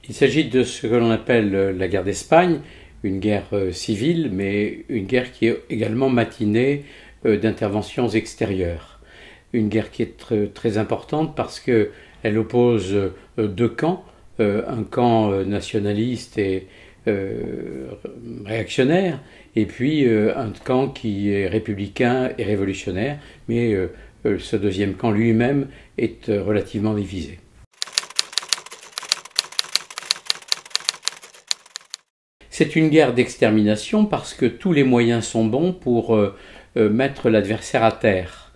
Il s'agit de ce que l'on appelle la guerre d'Espagne, une guerre civile, mais une guerre qui est également matinée d'interventions extérieures. Une guerre qui est très importante parce qu'elle oppose deux camps, un camp nationaliste et réactionnaire, et puis un camp qui est républicain et révolutionnaire, mais ce deuxième camp lui-même est relativement divisé. C'est une guerre d'extermination parce que tous les moyens sont bons pour mettre l'adversaire à terre.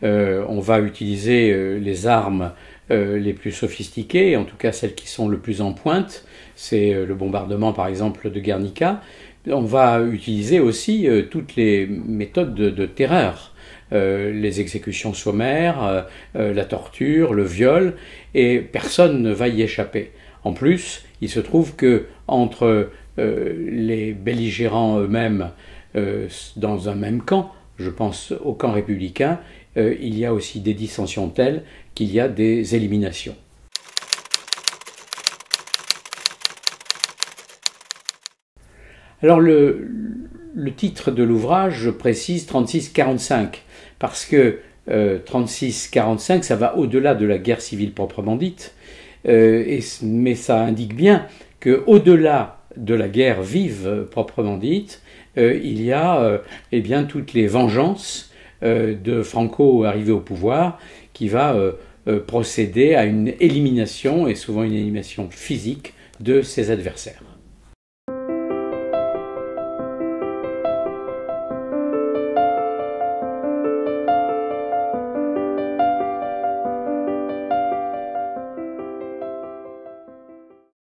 On va utiliser les armes les plus sophistiquées, en tout cas celles qui sont le plus en pointe. C'est le bombardement par exemple de Guernica. On va utiliser aussi toutes les méthodes de terreur. Les exécutions sommaires, la torture, le viol, et personne ne va y échapper. En plus, il se trouve que entre les belligérants eux-mêmes dans un même camp, je pense au camp républicain, il y a aussi des dissensions telles qu'il y a des éliminations. Alors le titre de l'ouvrage précise 36-45, parce que 36-45, ça va au-delà de la guerre civile proprement dite, mais ça indique bien qu'au-delà de la guerre vive proprement dite, il y a eh bien, toutes les vengeances de Franco arrivé au pouvoir qui va procéder à une élimination, et souvent une élimination physique, de ses adversaires.